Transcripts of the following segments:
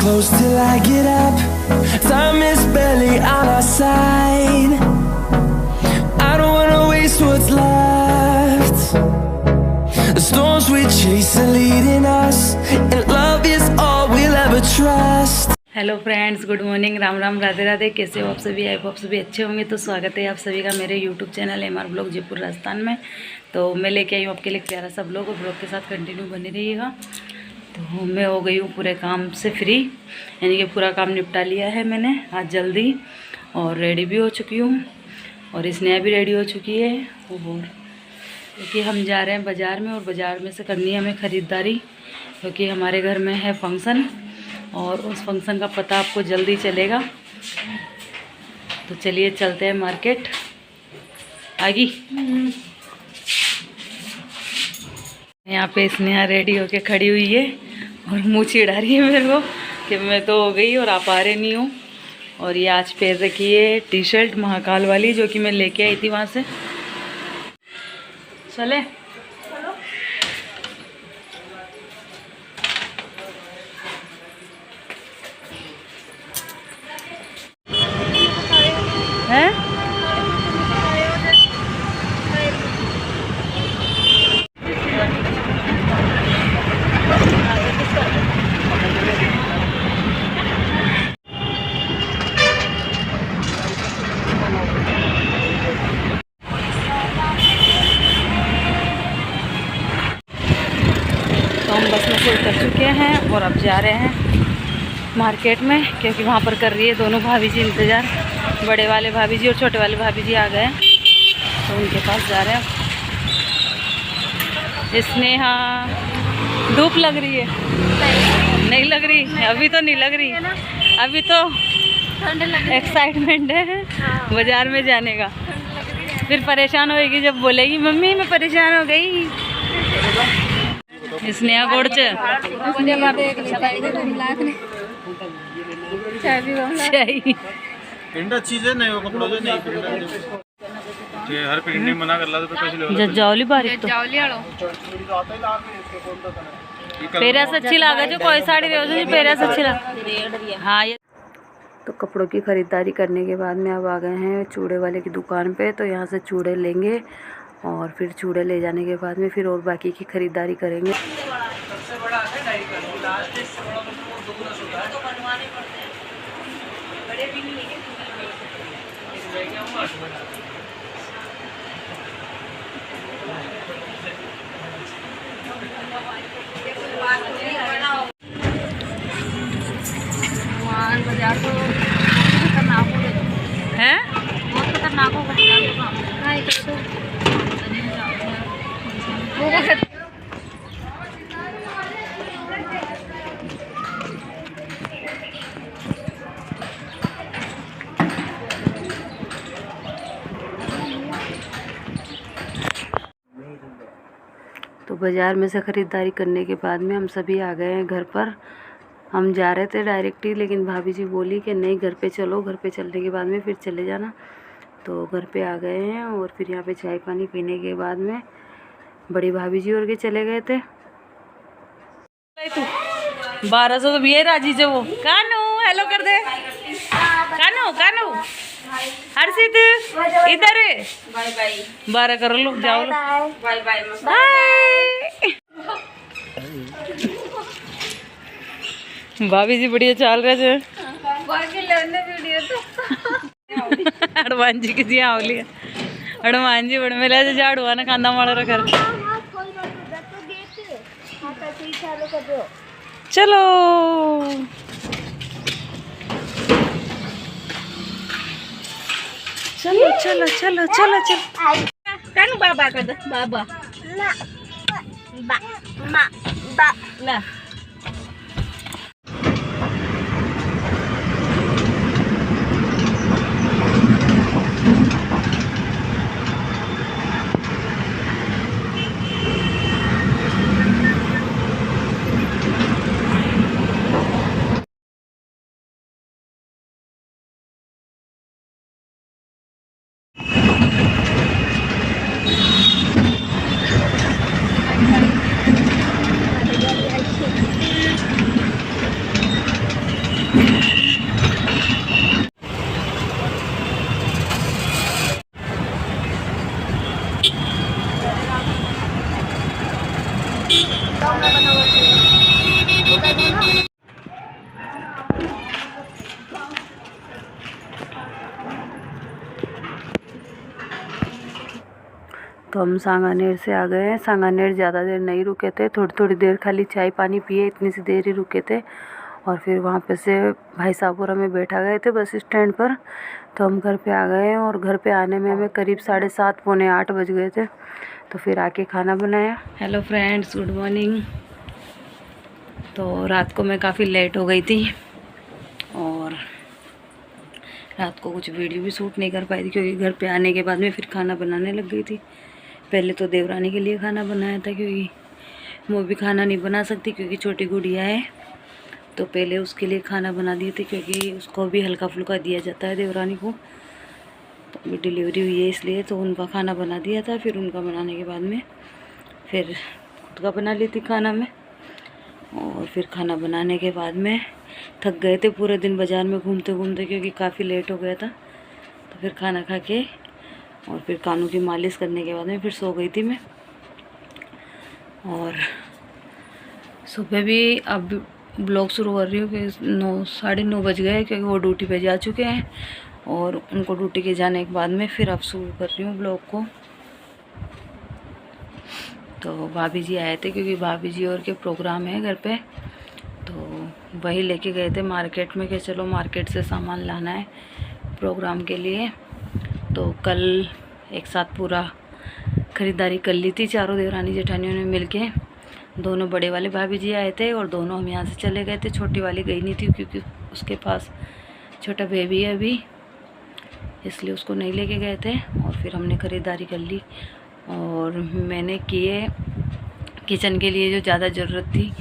close till I get up. Time is barely on our side. I don't wanna waste what's left. The storms we chase are leading us, and love is all we'll ever trust. Hello friends, good morning, Ram Ram, Radhe Radhe. कैसे हो आप सभी? I hope सभी अच्छे होंगे। तो स्वागत है आप सभी का मेरे YouTube channel MR blog Jaipur Rajasthan में। तो मैं लेके आई हूँ आपके लिए प्यारा सा ब्लॉग, और ब्लॉग के साथ कंटिन्यू बने रहिएगा। तो मैं हो गई हूँ पूरे काम से फ्री, यानी कि पूरा काम निपटा लिया है मैंने आज जल्दी, और रेडी भी हो चुकी हूँ, और स्नेहा भी रेडी हो चुकी है। और क्योंकि हम जा रहे हैं बाज़ार में, और बाज़ार में से करनी है हमें ख़रीदारी, क्योंकि हमारे घर में है फंक्शन, और उस फंक्शन का पता आपको जल्दी चलेगा। तो चलिए चलते हैं मार्केट। आगी यहाँ पे स्नेहा रेडी होके खड़ी हुई है और मुँह चिढ़ा रही है मेरे को कि मैं तो हो गई और आप आ रहे नहीं हूँ। और ये आज पहन रखी है टी शर्ट महाकाल वाली, जो कि मैं लेके आई थी वहाँ से। चले हैं? तो हम बस में से उतर चुके हैं और अब जा रहे हैं मार्केट में, क्योंकि वहाँ पर कर रही है दोनों भाभी जी इंतज़ार। बड़े वाले भाभी जी और छोटे वाले भाभी जी आ गए हैं, तो उनके पास जा रहे हैं। स्नेहा, धूप लग रही है? नहीं लग रही, अभी तो नहीं लग रही, अभी तो एक्साइटमेंट है बाज़ार में जाने का। फिर परेशान होएगी जब बोलेगी मम्मी मैं परेशान हो गई। स्नेहा गोड़ च चीज है नहीं, वो कपड़ा जो नहीं प्रिंट ये हर प्रिंट नहीं मना कर ला तो पैसे ले जज्जावली बारीक तो पेरा से अच्छी लागे जो कोई साड़ी रे जो पेरा से अच्छी लागे। हाँ, ये तो कपड़ों की ख़रीदारी करने के बाद में अब आ गए हैं चूड़े वाले की दुकान पे। तो यहाँ से चूड़े लेंगे, और फिर चूड़े ले जाने के बाद में फिर और बाकी की ख़रीदारी करेंगे। बाजार तो खतरनाक है, बहुत खतरनाक हो तो बाज़ार में से ख़रीदारी करने के बाद में हम सभी आ गए हैं घर पर। हम जा रहे थे डायरेक्ट ही, लेकिन भाभी जी बोली कि नहीं घर पे चलो, घर पे चलने के बाद में फिर चले जाना। तो घर पे आ गए हैं, और फिर यहाँ पे चाय पानी पीने के बाद में बड़ी भाभी जी और के चले गए थे। 1200 तो भी है राजी जो वो कानू हेलो कर दे। कानू कानू हर्षित इधर बाय बाय 12 कर लो, जाओ लो, बाय बाय बाय। भाभी जी बढ़िया चाल रहे थे हनुमान जी की जी आवली हनुमान जी बड़ मिला झाड़ू आना खाना माड़ा रखा। चलो चलो चलो चलो चलो चलो कानू बाबा कर दे, बाबा ला तो हम सांगानेर से आ गए हैं। सांगानेर ज़्यादा देर नहीं रुके थे, थोड़ी थोड़ी देर खाली चाय पानी पिए, इतनी सी देर ही रुके थे। और फिर वहाँ पे से भाई साहब और हमें बैठा गए थे बस स्टैंड पर। तो हम घर पे आ गए हैं और घर पे आने में हमें करीब 7:30 पौने 8 बज गए थे। तो फिर आके खाना बनाया। Hello friends, good morning. तो रात को मैं काफ़ी लेट हो गई थी और रात को कुछ वीडियो भी शूट नहीं कर पाई थी, क्योंकि घर पे आने के बाद में फिर खाना बनाने लग गई थी। पहले तो देवरानी के लिए खाना बनाया था, क्योंकि वो भी खाना नहीं बना सकती क्योंकि छोटी गुड़िया है। तो पहले उसके लिए खाना बना दिए थे, क्योंकि उसको भी हल्का फुल्का दिया जाता है देवरानी को। तो अभी डिलीवरी हुई है इसलिए तो उनका खाना बना दिया था। फिर उनका बनाने के बाद में फिर खुद का बना ली थी खाना में। और फिर खाना बनाने के बाद में थक गए थे पूरे दिन बाज़ार में घूमते घूमते, क्योंकि काफ़ी लेट हो गया था। तो फिर खाना खा के और फिर कानों की मालिश करने के बाद में फिर सो गई थी मैं। और सुबह भी अब ब्लॉग शुरू कर रही हूँ कि 9 साढ़े 9 बज गए, क्योंकि वो ड्यूटी पे जा चुके हैं। और उनको ड्यूटी के जाने के बाद में फिर अब शुरू कर रही हूँ ब्लॉग को। तो भाभी जी आए थे, क्योंकि भाभी जी और के प्रोग्राम है घर पे। तो वही लेके गए थे मार्केट में कि चलो मार्केट से सामान लाना है प्रोग्राम के लिए। तो कल एक साथ पूरा ख़रीदारी कर ली थी चारों देवरानी जेठानियों ने मिलके। दोनों बड़े वाले भाभी जी आए थे और दोनों हम यहाँ से चले गए थे। छोटी वाली गई नहीं थी, क्योंकि उसके पास छोटा बेबी है अभी, इसलिए उसको नहीं लेके गए थे। और फिर हमने ख़रीदारी कर ली और मैंने किए किचन के लिए जो ज़्यादा ज़रूरत थी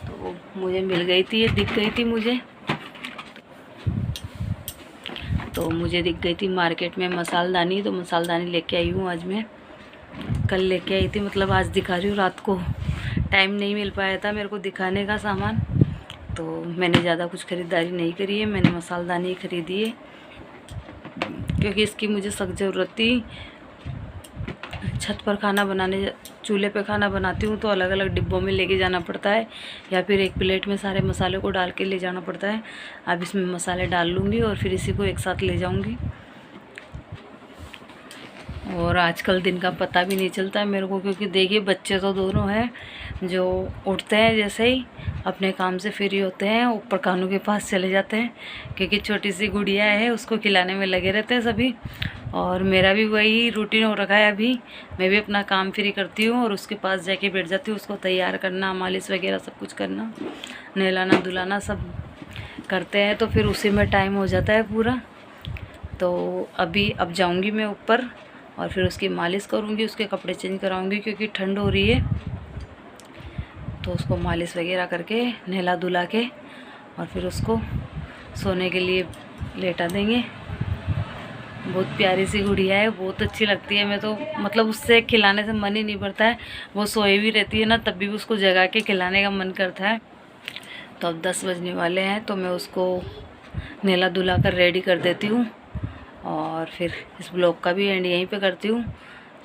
तो मुझे मिल गई थी, ये दिख गई थी मुझे। तो मुझे दिख गई थी मार्केट में मसालदानी, तो मसालदानी लेके आई हूँ आज मैं। कल लेके आई थी, मतलब आज दिखा रही हूँ। रात को टाइम नहीं मिल पाया था मेरे को दिखाने का सामान, तो मैंने ज़्यादा कुछ ख़रीदारी नहीं करी है। मैंने मसालदानी ख़रीदी है, क्योंकि इसकी मुझे सख्त ज़रूरत थी। छत पर खाना बनाने, चूल्हे पे खाना बनाती हूँ तो अलग अलग डिब्बों में लेके जाना पड़ता है, या फिर एक प्लेट में सारे मसाले को डाल के ले जाना पड़ता है। अब इसमें मसाले डाल लूँगी और फिर इसी को एक साथ ले जाऊँगी। और आजकल दिन का पता भी नहीं चलता है मेरे को, क्योंकि देखिए बच्चे तो दोनों हैं, जो उठते हैं जैसे ही अपने काम से फ्री होते हैं ऊपर कानों के पास चले जाते हैं, क्योंकि छोटी सी गुड़िया है उसको खिलाने में लगे रहते हैं सभी। और मेरा भी वही रूटीन हो रखा है अभी। मैं भी अपना काम फ्री करती हूँ और उसके पास जाके बैठ जाती हूँ। उसको तैयार करना, मालिश वगैरह सब कुछ करना, नहलाना धुलाना सब करते हैं, तो फिर उसी में टाइम हो जाता है पूरा। तो अब जाऊँगी मैं ऊपर और फिर उसकी मालिश करूँगी, उसके कपड़े चेंज कराऊँगी, क्योंकि ठंड हो रही है। तो उसको मालिश वगैरह करके नहला धुला के और फिर उसको सोने के लिए लेटा देंगे। बहुत प्यारी सी गुड़िया है, बहुत अच्छी लगती है। मैं तो मतलब उससे खिलाने से मन ही नहीं भरता है। वो सोए भी रहती है ना, तब भी उसको जगा के खिलाने का मन करता है। तो अब 10 बजने वाले हैं, तो मैं उसको नहला धुला कर रेडी कर देती हूँ और फिर इस ब्लॉग का भी एंड यहीं पे करती हूँ।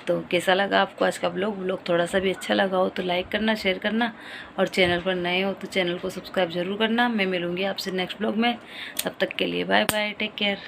तो कैसा लगा आपको आज का ब्लॉग थोड़ा सा भी अच्छा लगा हो तो लाइक करना, शेयर करना, और चैनल पर नए हो तो चैनल को सब्सक्राइब ज़रूर करना। मैं मिलूँगी आपसे नेक्स्ट ब्लॉग में, तब तक के लिए बाय बाय, टेक केयर।